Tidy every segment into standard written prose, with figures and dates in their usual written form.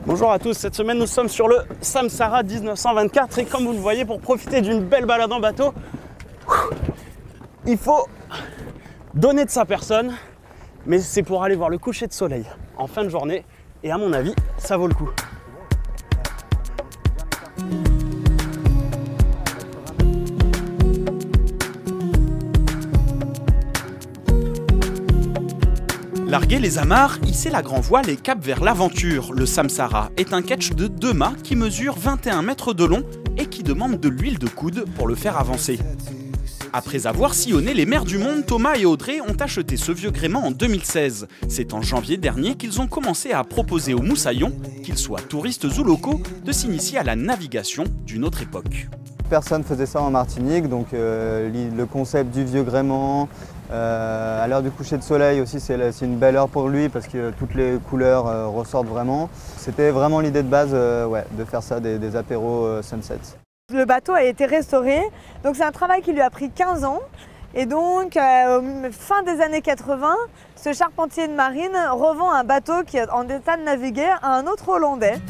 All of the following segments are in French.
Bonjour à tous, cette semaine nous sommes sur le Samsara 1924 et comme vous le voyez, pour profiter d'une belle balade en bateau, il faut donner de sa personne, mais c'est pour aller voir le coucher de soleil en fin de journée et à mon avis, ça vaut le coup. Larguer les amarres, hisser la grand voile et cap vers l'aventure. Le Samsara est un ketch de 2 mâts qui mesure 21 mètres de long et qui demande de l'huile de coude pour le faire avancer. Après avoir sillonné les mers du monde, Thomas et Audrey ont acheté ce vieux gréement en 2016. C'est en janvier dernier qu'ils ont commencé à proposer aux moussaillons, qu'ils soient touristes ou locaux, de s'initier à la navigation d'une autre époque. Personne faisait ça en Martinique, donc le concept du vieux gréement, à l'heure du coucher de soleil aussi, c'est une belle heure pour lui parce que toutes les couleurs ressortent vraiment. C'était vraiment l'idée de base de faire ça, des apéros sunset. Le bateau a été restauré, donc c'est un travail qui lui a pris 15 ans. Et donc, fin des années 80, ce charpentier de marine revend un bateau qui est en état de naviguer à un autre Hollandais.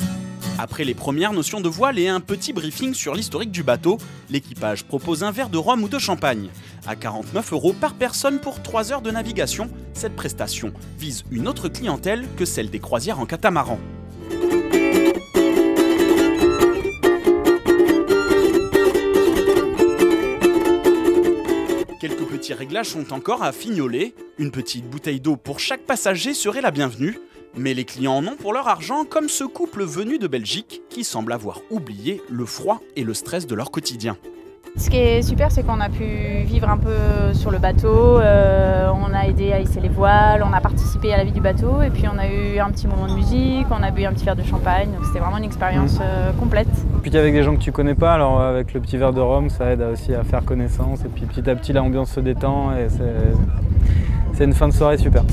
Après les premières notions de voile et un petit briefing sur l'historique du bateau, l'équipage propose un verre de rhum ou de champagne. À 49 € par personne pour 3 heures de navigation, cette prestation vise une autre clientèle que celle des croisières en catamaran. Quelques petits réglages sont encore à fignoler. Une petite bouteille d'eau pour chaque passager serait la bienvenue. Mais les clients en ont pour leur argent, comme ce couple venu de Belgique qui semble avoir oublié le froid et le stress de leur quotidien. Ce qui est super, c'est qu'on a pu vivre un peu sur le bateau, on a aidé à hisser les voiles, on a participé à la vie du bateau et puis on a eu un petit moment de musique, on a bu un petit verre de champagne, donc c'était vraiment une expérience complète. Et puis avec des gens que tu connais pas, alors avec le petit verre de rhum, ça aide aussi à faire connaissance et puis petit à petit l'ambiance se détend et c'est une fin de soirée super.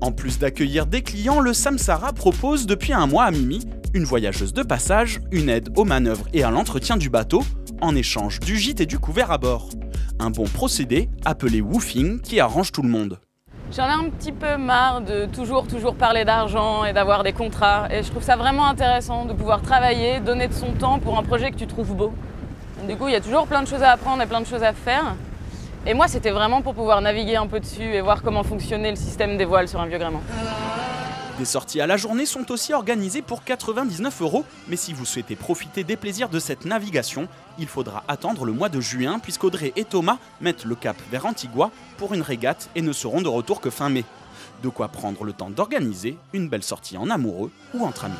En plus d'accueillir des clients, le Samsara propose depuis un mois à Mimi une voyageuse de passage, une aide aux manœuvres et à l'entretien du bateau, en échange du gîte et du couvert à bord. Un bon procédé appelé woofing qui arrange tout le monde. J'en ai un petit peu marre de toujours parler d'argent et d'avoir des contrats. Et je trouve ça vraiment intéressant de pouvoir travailler, donner de son temps pour un projet que tu trouves beau. Du coup, il y a toujours plein de choses à apprendre et plein de choses à faire. Et moi, c'était vraiment pour pouvoir naviguer un peu dessus et voir comment fonctionnait le système des voiles sur un vieux gréement. Des sorties à la journée sont aussi organisées pour 99 €, mais si vous souhaitez profiter des plaisirs de cette navigation, il faudra attendre le mois de juin puisqu'Audrey et Thomas mettent le cap vers Antigua pour une régate et ne seront de retour que fin mai. De quoi prendre le temps d'organiser une belle sortie en amoureux ou entre amis.